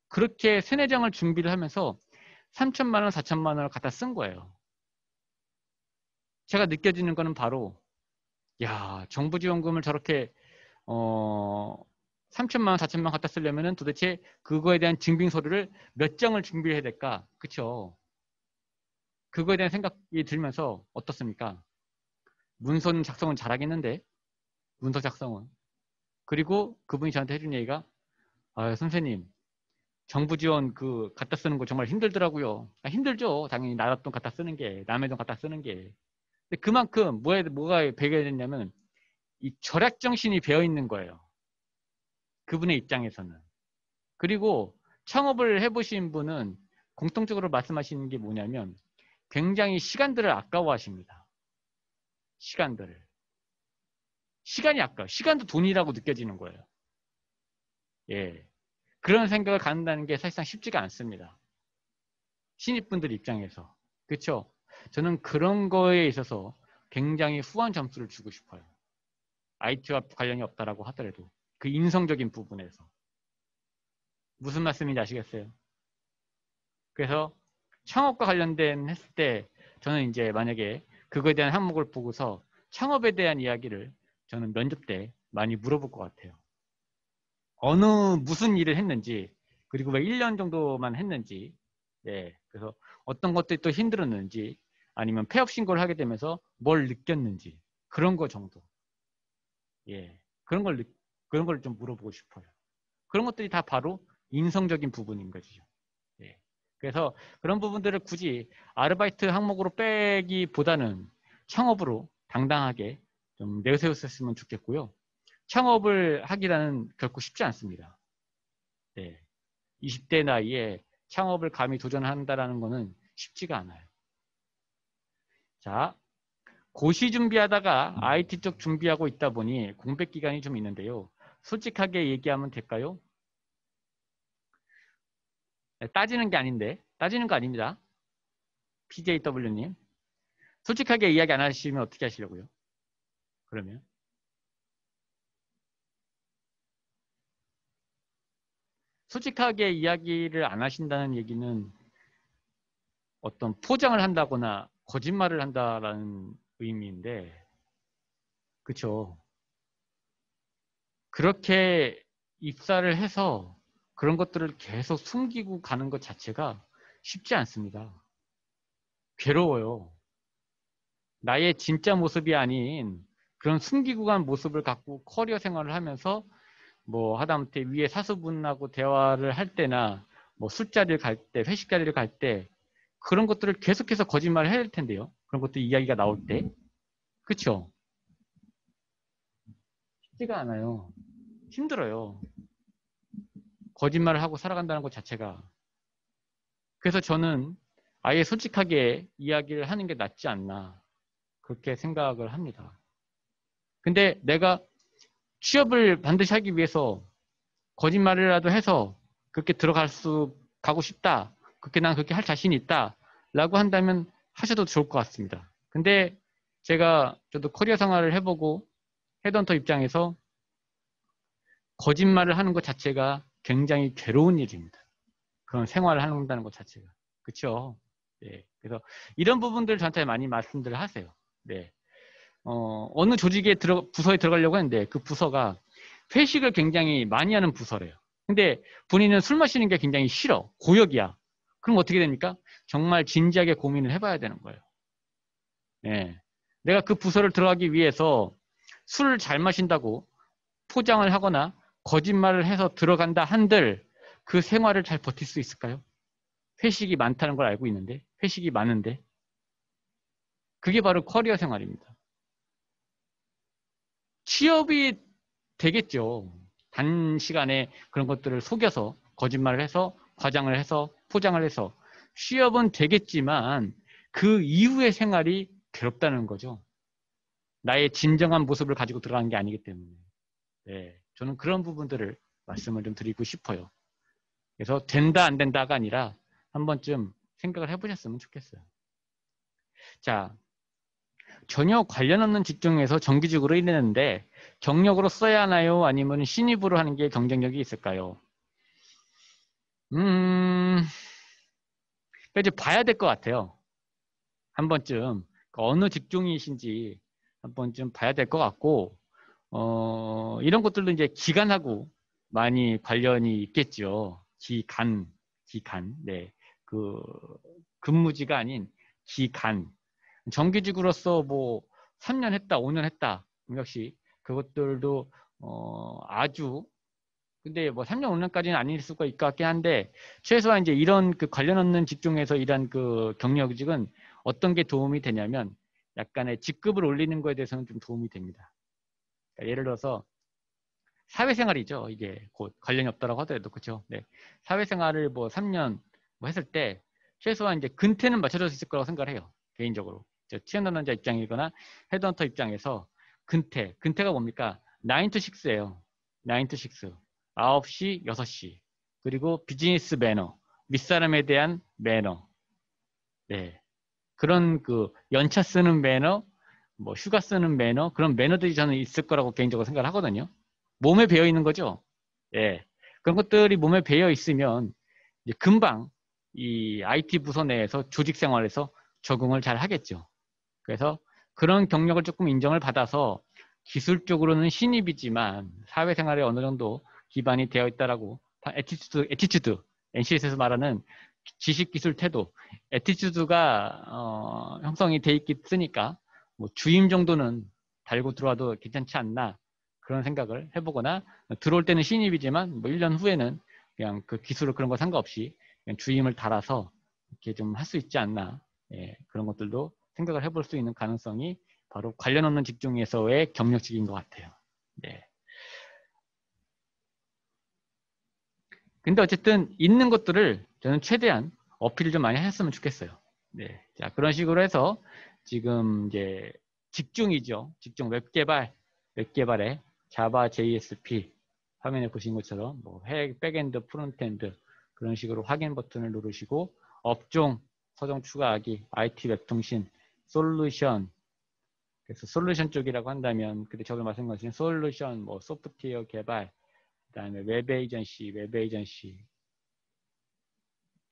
그렇게 3, 4장을 준비를 하면서 3천만 원, 4천만 원을 갖다 쓴 거예요. 제가 느껴지는 거는 바로 야, 정부 지원금을 저렇게 3천만 원, 4천만 원 갖다 쓰려면은 도대체 그거에 대한 증빙 서류를 몇 장을 준비해야 될까? 그쵸? 그거에 대한 생각이 들면서 어떻습니까? 문서 작성은 잘하겠는데 문서 작성은. 그리고 그분이 저한테 해준 얘기가 아, 선생님 정부 지원 그 갖다 쓰는 거 정말 힘들더라고요. 아, 힘들죠. 당연히 나라 돈 갖다 쓰는 게 남의 돈 갖다 쓰는 게. 근데 그만큼 뭐가 배게 됐냐면 이 절약 정신이 배어 있는 거예요. 그분의 입장에서는. 그리고 창업을 해보신 분은 공통적으로 말씀하시는 게 뭐냐면 굉장히 시간들을 아까워하십니다. 시간들을. 시간이 아까워. 시간도 돈이라고 느껴지는 거예요. 예. 그런 생각을 갖는다는 게 사실상 쉽지가 않습니다. 신입분들 입장에서. 그렇죠? 저는 그런 거에 있어서 굉장히 후한 점수를 주고 싶어요. IT와 관련이 없다라고 하더라도 그 인성적인 부분에서. 무슨 말씀인지 아시겠어요? 그래서 창업과 관련된 했을 때 저는 이제 만약에 그거에 대한 항목을 보고서 창업에 대한 이야기를 저는 면접 때 많이 물어볼 것 같아요. 무슨 일을 했는지, 그리고 왜 1년 정도만 했는지, 네. 그래서 어떤 것들이 또 힘들었는지, 아니면 폐업 신고를 하게 되면서 뭘 느꼈는지, 그런 거 정도. 예. 그런 걸 좀 물어보고 싶어요. 그런 것들이 다 바로 인성적인 부분인 거죠. 예. 그래서 그런 부분들을 굳이 아르바이트 항목으로 빼기보다는 창업으로 당당하게 좀 내세웠으면 좋겠고요. 창업을 하기라는 결코 쉽지 않습니다. 네. 20대 나이에 창업을 감히 도전한다라는 거는 쉽지가 않아요. 자, 고시 준비하다가 IT 쪽 준비하고 있다 보니 공백 기간이 좀 있는데요. 솔직하게 얘기하면 될까요? 네, 따지는 게 아닌데, 따지는 거 아닙니다. PJW님. 솔직하게 이야기 안 하시면 어떻게 하시려고요? 그러면. 솔직하게 이야기를 안 하신다는 얘기는 어떤 포장을 한다거나 거짓말을 한다라는 의미인데, 그렇죠? 그렇게 입사를 해서 그런 것들을 계속 숨기고 가는 것 자체가 쉽지 않습니다. 괴로워요. 나의 진짜 모습이 아닌 그런 숨기고 간 모습을 갖고 커리어 생활을 하면서 뭐 하다못해 위에 사수분하고 대화를 할 때나 뭐 술자리를 갈 때, 회식 자리를 갈 때 그런 것들을 계속해서 거짓말을 해야 할 텐데요. 그런 것도 이야기가 나올 때. 그렇죠? 쉽지가 않아요. 힘들어요. 거짓말을 하고 살아간다는 것 자체가. 그래서 저는 아예 솔직하게 이야기를 하는 게 낫지 않나 그렇게 생각을 합니다. 근데 내가 취업을 반드시 하기 위해서 거짓말이라도 해서 그렇게 가고 싶다. 그렇게 난 그렇게 할 자신이 있다. 라고 한다면 하셔도 좋을 것 같습니다. 근데 저도 커리어 생활을 해보고 헤드헌터 입장에서 거짓말을 하는 것 자체가 굉장히 괴로운 일입니다. 그런 생활을 한다는 것 자체가. 그렇죠? 네. 그래서 이런 부분들 저한테 많이 말씀들을 하세요. 네. 어느 부서에 들어가려고 했는데 그 부서가 회식을 굉장히 많이 하는 부서래요. 근데 본인은 술 마시는 게 굉장히 싫어. 고역이야. 그럼 어떻게 됩니까? 정말 진지하게 고민을 해봐야 되는 거예요. 네. 내가 그 부서를 들어가기 위해서 술을 잘 마신다고 포장을 하거나 거짓말을 해서 들어간다 한들 그 생활을 잘 버틸 수 있을까요? 회식이 많다는 걸 알고 있는데, 회식이 많은데. 그게 바로 커리어 생활입니다. 취업이 되겠죠. 단시간에 그런 것들을 속여서 거짓말을 해서 과장을 해서 포장을 해서 취업은 되겠지만 그 이후의 생활이 괴롭다는 거죠. 나의 진정한 모습을 가지고 들어가는 게 아니기 때문에. 네, 저는 그런 부분들을 말씀을 좀 드리고 싶어요. 그래서 된다 안 된다가 아니라 한 번쯤 생각을 해보셨으면 좋겠어요. 자, 전혀 관련 없는 직종에서 정규직으로 일했는데 경력으로 써야 하나요? 아니면 신입으로 하는 게 경쟁력이 있을까요? 이제 봐야 될 것 같아요. 한 번쯤 어느 직종이신지 한 번쯤 봐야 될 것 같고 이런 것들도 이제 기간하고 많이 관련이 있겠죠. 기간, 네, 그 근무지가 아닌 기간. 정규직으로서 뭐 3년 했다, 5년 했다. 역시 그것들도 아주 근데 뭐 3년, 5년까지는 아닐 수가 있을 것 같긴 한데 최소한 이제 이런 그 관련 없는 직종에서 일한 그 경력직은 어떤 게 도움이 되냐면 약간의 직급을 올리는 거에 대해서는 좀 도움이 됩니다. 그러니까 예를 들어서 사회생활이죠. 이게 곧 관련이 없다라고 하더라도 그렇죠. 네. 사회생활을 뭐 3년 뭐 했을 때 최소한 이제 근태는 맞춰줄 수 있을 거라고 생각을 해요. 개인적으로. 취업난자 입장이거나 헤드헌터 입장에서 근태가 뭡니까? 9 to 6예요. 9 to 6. 9시, 6시. 그리고 비즈니스 매너. 윗사람에 대한 매너. 네. 그런 그 연차 쓰는 매너, 뭐 휴가 쓰는 매너, 그런 매너들이 저는 있을 거라고 개인적으로 생각을 하거든요. 몸에 배어 있는 거죠. 예. 그런 것들이 몸에 배어 있으면 이제 금방 이 IT 부서 내에서 조직 생활에서 적응을 잘 하겠죠. 그래서 그런 경력을 조금 인정을 받아서 기술적으로는 신입이지만 사회생활에 어느 정도 기반이 되어 있다라고 애티튜드, NCS에서 말하는 지식, 기술, 태도, 애티튜드가 형성이 돼 있으니까 뭐 주임 정도는 달고 들어와도 괜찮지 않나 그런 생각을 해보거나 들어올 때는 신입이지만 뭐 1년 후에는 그냥 그 기술을 그런 거 상관없이 그냥 주임을 달아서 이렇게 좀 할 수 있지 않나 예, 그런 것들도 생각을 해볼 수 있는 가능성이 바로 관련 없는 직종에서의 경력직인 것 같아요. 네. 근데 어쨌든 있는 것들을 저는 최대한 어필을 좀 많이 하셨으면 좋겠어요. 네. 자, 그런 식으로 해서 지금 이제 직중이죠. 직중 웹개발에 자바 JSP 화면에 보신 것처럼 뭐 백엔드, 프론트엔드 그런 식으로 확인 버튼을 누르시고 업종, 서정 추가하기, IT 웹통신, 솔루션 그래서 솔루션 쪽이라고 한다면 근데 저도 마찬가지로 솔루션, 뭐 소프트웨어 개발, 그다음에 웹 에이전시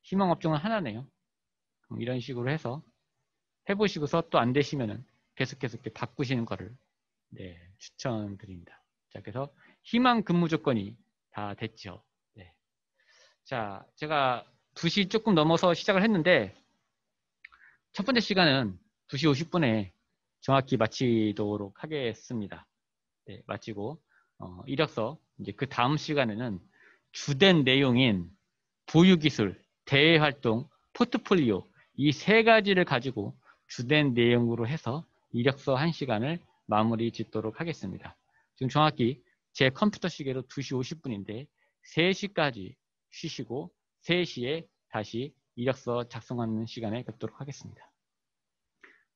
희망 업종은 하나네요. 이런 식으로 해서 해보시고서 또 안 되시면은 계속해서 이렇게 바꾸시는 거를 네, 추천드립니다. 자, 그래서 희망 근무 조건이 다 됐죠. 네. 자, 제가 2시 조금 넘어서 시작을 했는데 첫 번째 시간은 2시 50분에 정확히 마치도록 하겠습니다. 네, 마치고 이력서 이제 그 다음 시간에는 주된 내용인 보유기술, 대외활동, 포트폴리오 이 세 가지를 가지고 주된 내용으로 해서 이력서 1시간을 마무리 짓도록 하겠습니다. 지금 정확히 제 컴퓨터 시계로 2시 50분인데 3시까지 쉬시고 3시에 다시 이력서 작성하는 시간에 뵙도록 하겠습니다.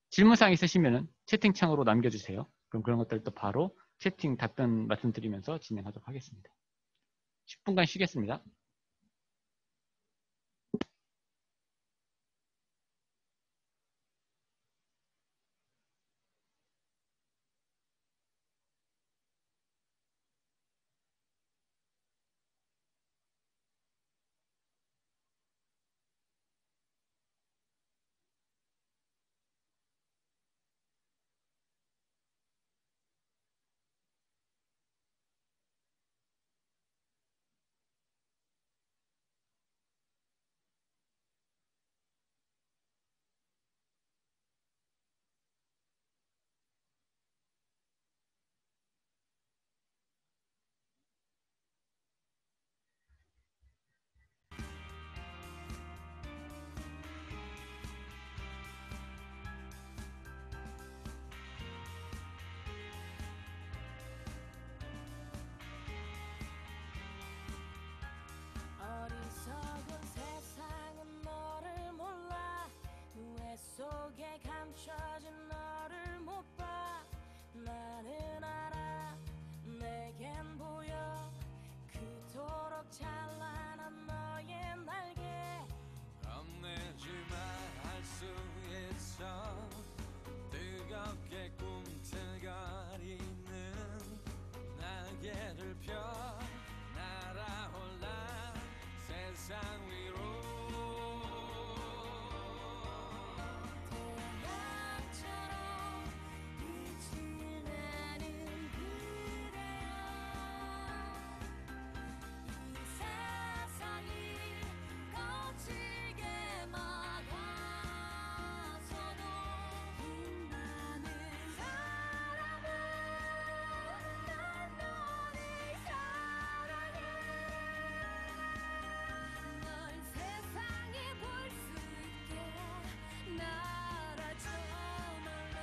질문사항 있으시면 채팅창으로 남겨주세요. 그럼 그런 것들도 바로 채팅 답변 말씀드리면서 진행하도록 하겠습니다. 10분간 쉬겠습니다. 어리석은 세상은 너를 몰라 후회 속에 감춰진 너를 못 봐 나는 알아 내겐 보여 그토록 찬란한 너의 날개 겁내지마 할 수 있어 뜨겁게 꿈틀거리는 날개를 펴 날아올라 세상 위로 태양처럼 빛이 나는 그대여 이 세상이 거칠게 막아서도 빛나는 사람은 난 너를 사랑해 널 세상에 볼 수 있게 날아줘 멀리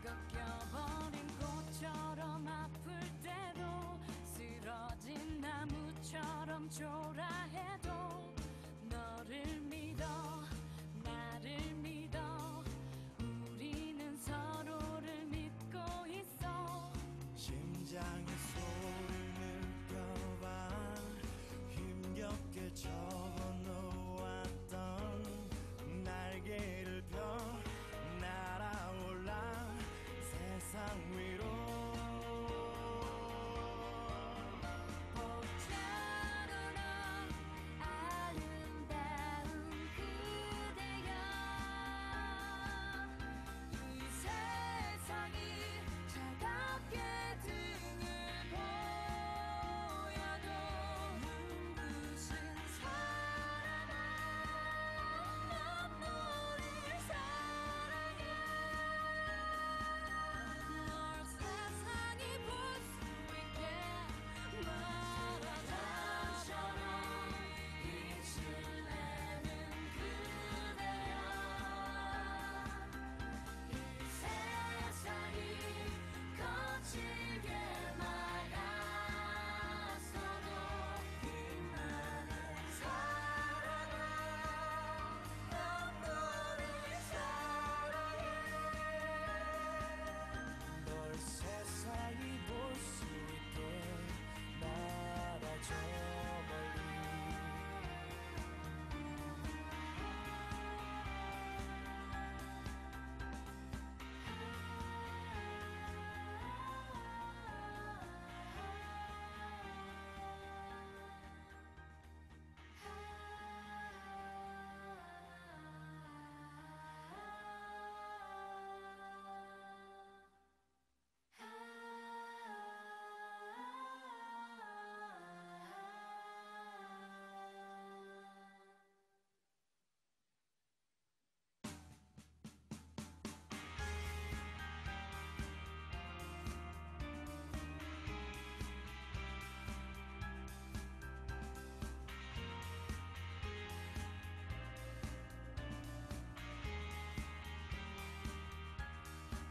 꺾여버린 꽃처럼 아플 때도 쓰러진 나무처럼 초라해도 너를 믿어 나를 믿어 우리는 서로를 믿고 있어 심장의 소리를 느껴봐 힘겹게 접어놓았던 날개를 펴 날아올라 세상 위로 봄처럼 저 멀리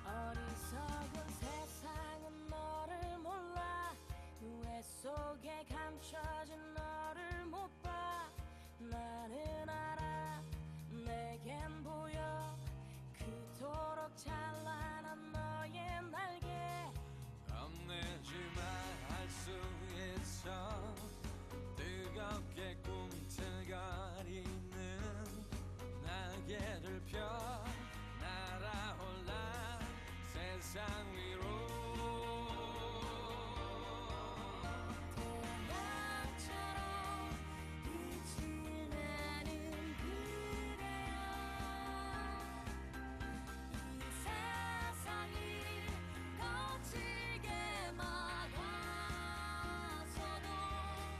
어리석은 세상은 너를 몰라 후회 속에 감춰진 너를 못 봐 나는 알아 내겐 보여 그토록 찬란한 너의 날개 겁내지만 할 수 있어 뜨겁게 꿈틀거리는 날개를 펴 날아올라 세상 위로 태양처럼 빛이 나는 그대여 이 세상이 거칠게 막아서도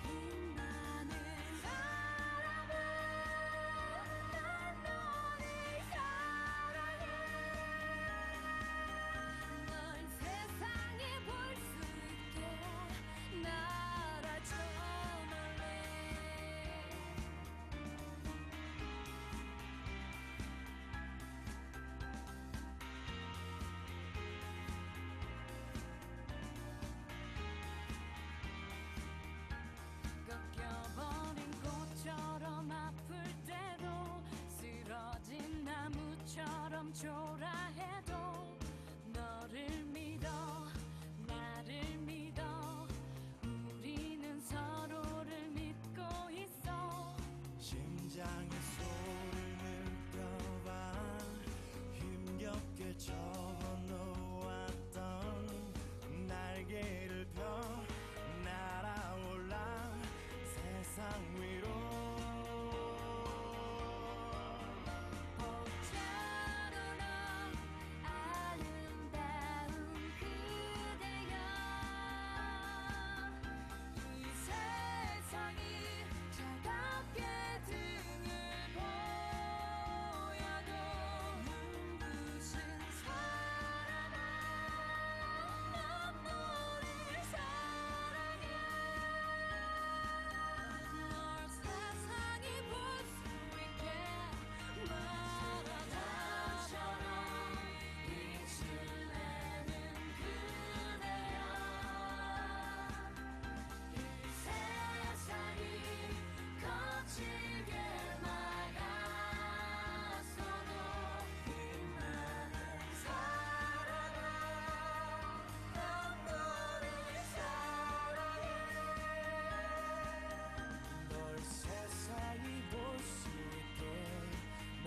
빛나는 사랑은 난 너를 사랑해 널 세상에 볼 수 있게 날아줘 멀리 꺾여버린 꽃처럼 아플 때도 쓰러진 나무처럼 초라해도 너를 믿어 나를 믿어 우리는 서로를 믿고 있어 심장의 소리를 느껴봐 힘겹게 접어놓았던 날개를 펴 날아올라 세상 위로 봄처럼 아름다운 그대여 이 세상이 차갑게 등을 보여도 눈부신 사랑아 난 너를 사랑해 널 세상이 볼 수 있게 바다처럼 빛을 내는 그대여 이 세상이 거칠게 막아서도 빛나는 사랑아 난 너를 사랑해 널 세상이 볼 수 있게 나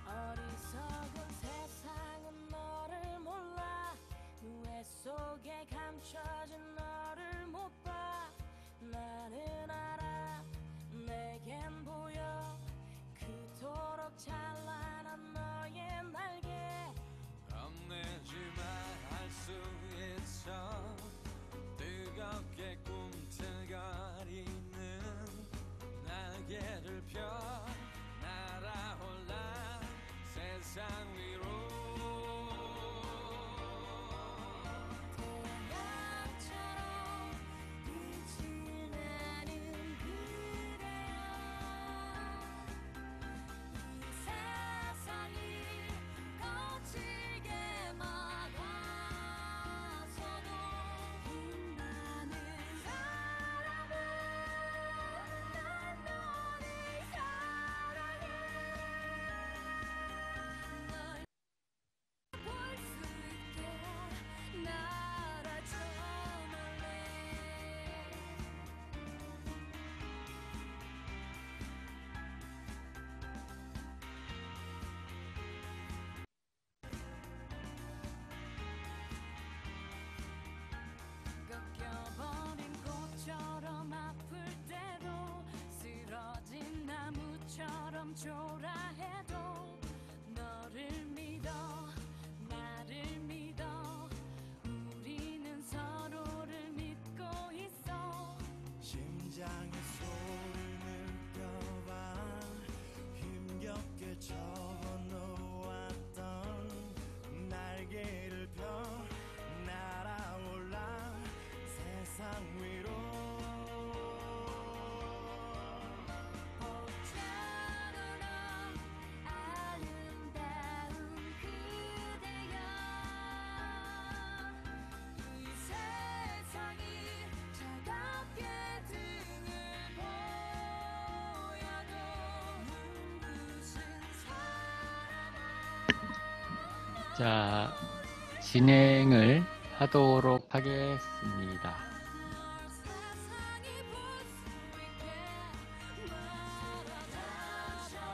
어리석은 세상은 너를 몰라 후회 속에 감춰진 너를 못 봐 나는 알아 내겐 보여 그토록 찬란한 날개 겁내지마 할 수 있어 뜨겁게 꿈틀거리는 날개를 펴 날아올라 세상 위로 태양처럼 빛이 나는 그대여 이 세상이 거칠게 막아서도 빛나는 사람은 난 너를 사랑해 널 볼 수 있게 날아줘 말래 꺾여버린 꽃처럼 아플 때도 쓰러진 나무처럼 초라해도 너를 믿어 나를 믿어 우리는 서로를 믿고 있어 심장의 소리를 느껴봐 힘겹게 접어놓았던 날개를 펴 날아올라 세상 위로 보자노라 아름다운 그대여 이 세상이 차갑게 등을 보여도 눈부신 사랑아 자, 진행을 하도록 하겠습니다. 세상이 볼 수 있게 말아줘처럼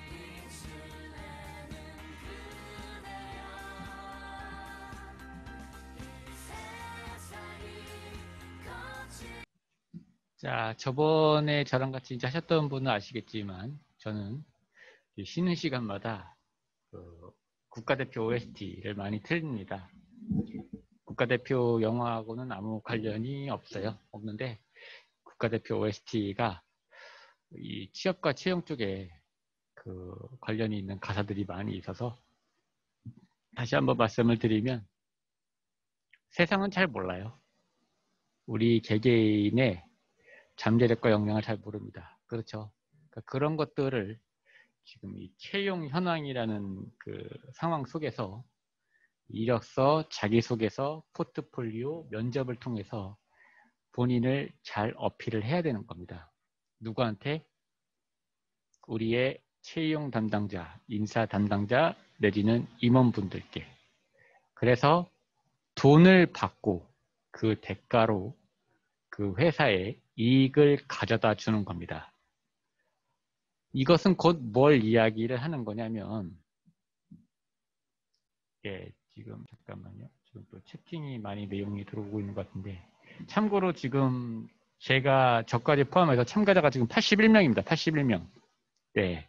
빛을 내는 그대여 이 세상이 거칠 자, 저번에 저랑 같이 이제 하셨던 분은 아시겠지만 저는 이 쉬는 시간마다 그 국가대표 OST를 많이 틀립니다. 국가대표 영화하고는 아무 관련이 없는데 국가대표 OST가 이 취업과 채용 쪽에 그 관련이 있는 가사들이 많이 있어서 다시 한번 말씀을 드리면 세상은 잘 몰라요. 우리 개개인의 잠재력과 역량을 잘 모릅니다. 그렇죠. 그러니까 그런 것들을 지금 이 채용 현황이라는 그 상황 속에서 이력서, 자기소개서, 포트폴리오, 면접을 통해서 본인을 잘 어필을 해야 되는 겁니다. 누구한테? 우리의 채용 담당자, 인사 담당자 내지는 임원분들께. 그래서 돈을 받고 그 대가로 그 회사에 이익을 가져다 주는 겁니다. 이것은 곧 뭘 이야기를 하는 거냐면, 예, 지금 잠깐만요. 지금 또 채팅이 많이 내용이 들어오고 있는 것 같은데, 참고로 지금 제가 저까지 포함해서 참가자가 지금 81명입니다. 81명. 네.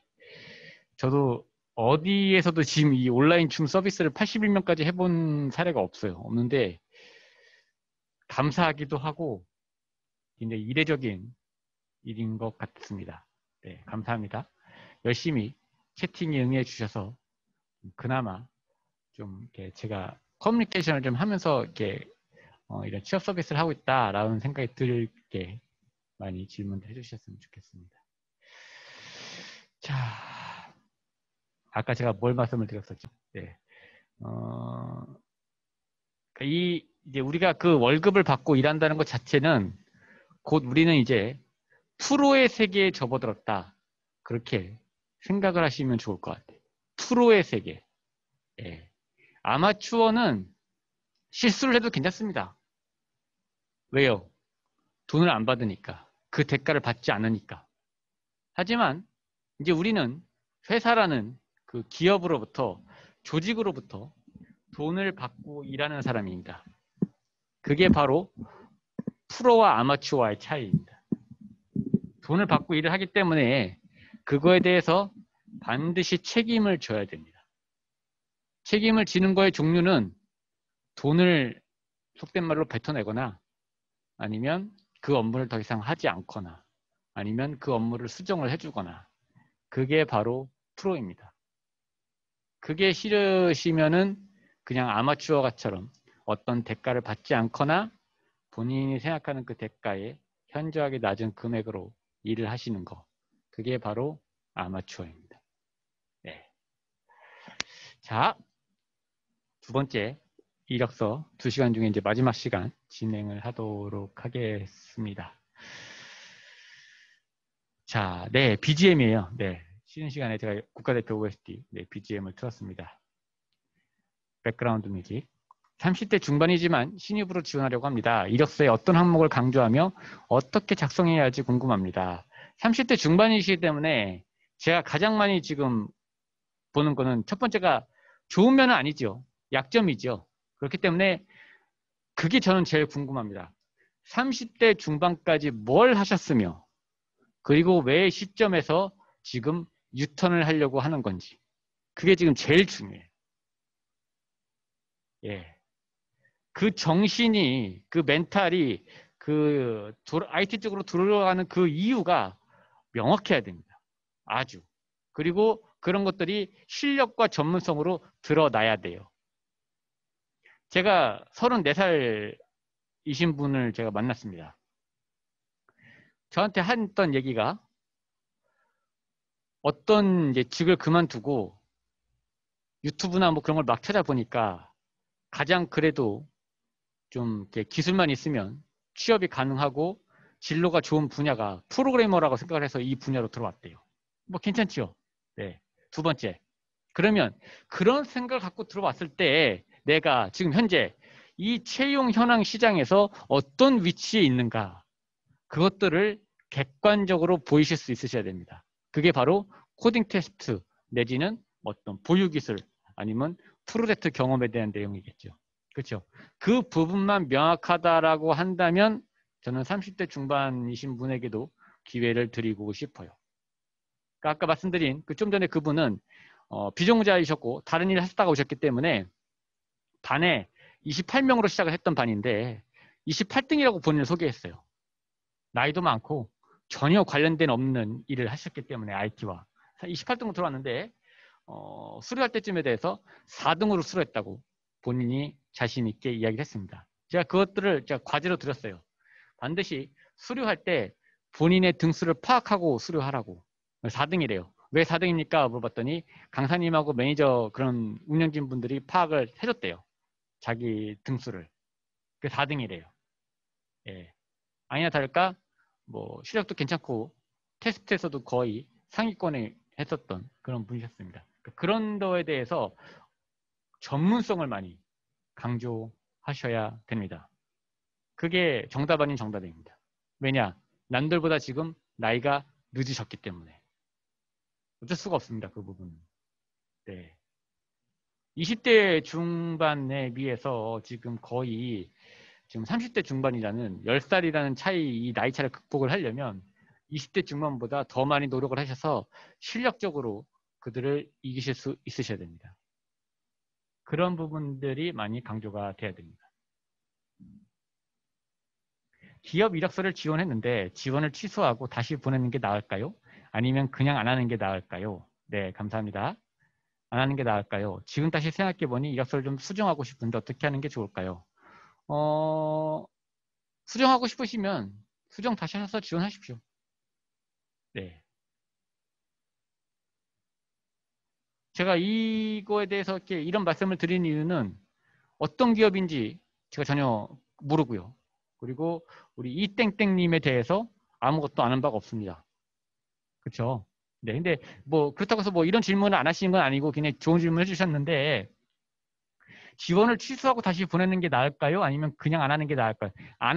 저도 어디에서도 지금 이 온라인 줌 서비스를 81명까지 해본 사례가 없는데, 감사하기도 하고, 굉장히 이례적인 일인 것 같습니다. 네, 감사합니다. 열심히 채팅에 응해 주셔서 그나마 좀 이렇게 제가 커뮤니케이션을 좀 하면서 이렇게 이런 취업 서비스를 하고 있다라는 생각이 들게 많이 질문을 해주셨으면 좋겠습니다. 자, 아까 제가 뭘 말씀을 드렸었죠? 네, 이제 우리가 그 월급을 받고 일한다는 것 자체는 곧 우리는 이제 프로의 세계에 접어들었다. 그렇게 생각을 하시면 좋을 것 같아요. 프로의 세계. 예. 아마추어는 실수를 해도 괜찮습니다. 왜요? 돈을 안 받으니까. 그 대가를 받지 않으니까. 하지만 이제 우리는 회사라는 그 기업으로부터, 조직으로부터 돈을 받고 일하는 사람입니다. 그게 바로 프로와 아마추어의 차이입니다. 돈을 받고 일을 하기 때문에 그거에 대해서 반드시 책임을 져야 됩니다. 책임을 지는 거의 종류는 돈을 속된 말로 뱉어내거나 아니면 그 업무를 더 이상 하지 않거나 아니면 그 업무를 수정을 해주거나 그게 바로 프로입니다. 그게 싫으시면은 그냥 아마추어가처럼 어떤 대가를 받지 않거나 본인이 생각하는 그 대가에 현저하게 낮은 금액으로 일을 하시는 거. 그게 바로 아마추어입니다. 네. 자, 두 번째 이력서 2시간 중에 이제 마지막 시간 진행을 하도록 하겠습니다. 자, 네, BGM이에요. 네, 쉬는 시간에 제가 국가대표 OST, 네, BGM을 틀었습니다. 백그라운드 뮤직. 30대 중반이지만 신입으로 지원하려고 합니다. 이력서에 어떤 항목을 강조하며 어떻게 작성해야 할지 궁금합니다. 30대 중반이시기 때문에 제가 가장 많이 지금 보는 거는 첫 번째가 좋은 면은 아니죠. 약점이죠. 그렇기 때문에 그게 저는 제일 궁금합니다. 30대 중반까지 뭘 하셨으며 그리고 왜 시점에서 지금 유턴을 하려고 하는 건지 그게 지금 제일 중요해요. 예. 그 정신이, 그 멘탈이, 그 IT 쪽으로 들어가는 그 이유가 명확해야 됩니다. 아주. 그리고 그런 것들이 실력과 전문성으로 드러나야 돼요. 제가 34살이신 분을 제가 만났습니다. 저한테 했던 얘기가 어떤 이제 직을 그만두고 유튜브나 뭐 그런 걸 막 찾아보니까 가장 그래도 좀 이렇게 기술만 있으면 취업이 가능하고 진로가 좋은 분야가 프로그래머라고 생각을 해서 이 분야로 들어왔대요. 뭐 괜찮죠? 네. 두 번째. 그러면 그런 생각을 갖고 들어왔을 때 내가 지금 현재 이 채용 현황 시장에서 어떤 위치에 있는가 그것들을 객관적으로 보이실 수 있으셔야 됩니다. 그게 바로 코딩 테스트 내지는 어떤 보유 기술 아니면 프로젝트 경험에 대한 내용이겠죠. 그렇죠. 그 부분만 명확하다라고 한다면 저는 30대 중반이신 분에게도 기회를 드리고 싶어요. 그러니까 아까 말씀드린 그 좀 전에 그분은 비정자이셨고 다른 일을 하셨다가 오셨기 때문에 반에 28명으로 시작을 했던 반인데 28등이라고 본인을 소개했어요. 나이도 많고 전혀 관련된 없는 일을 하셨기 때문에 IT와 28등으로 들어왔는데 수료할 때쯤에 대해서 4등으로 수료했다고 본인이 자신 있게 이야기를 했습니다. 제가 그것들을 제가 과제로 드렸어요. 반드시 수료할 때 본인의 등수를 파악하고 수료하라고. 4등이래요. 왜 4등입니까? 물어봤더니 강사님하고 매니저 그런 운영진 분들이 파악을 해줬대요. 자기 등수를. 그 4등이래요. 예. 아니나 다를까 뭐 실력도 괜찮고 테스트에서도 거의 상위권에 했었던 그런 분이셨습니다. 그런 거에 대해서 전문성을 많이 강조하셔야 됩니다. 그게 정답 아닌 정답입니다. 왜냐? 남들보다 지금 나이가 늦으셨기 때문에. 어쩔 수가 없습니다. 그 부분은. 네. 20대 중반에 비해서 지금 거의 지금 30대 중반이라는 10살이라는 차이, 이 나이 차를 극복을 하려면 20대 중반보다 더 많이 노력을 하셔서 실력적으로 그들을 이기실 수 있으셔야 됩니다. 그런 부분들이 많이 강조가 돼야 됩니다. 기업 이력서를 지원했는데 지원을 취소하고 다시 보내는 게 나을까요? 아니면 그냥 안 하는 게 나을까요? 네, 감사합니다. 안 하는 게 나을까요? 지금 다시 생각해보니 이력서를 좀 수정하고 싶은데 어떻게 하는 게 좋을까요? 수정하고 싶으시면 수정 다시 해서 지원하십시오. 네. 제가 이거에 대해서 이런 말씀을 드리는 이유는 어떤 기업인지 제가 전혀 모르고요. 그리고 우리 이땡땡님에 대해서 아무것도 아는 바가 없습니다. 그렇죠? 네, 근데 뭐 그렇다고 해서 뭐 이런 질문을 안 하시는 건 아니고 그냥 좋은 질문 해주셨는데 지원을 취소하고 다시 보내는 게 나을까요? 아니면 그냥 안 하는 게 나을까요? 안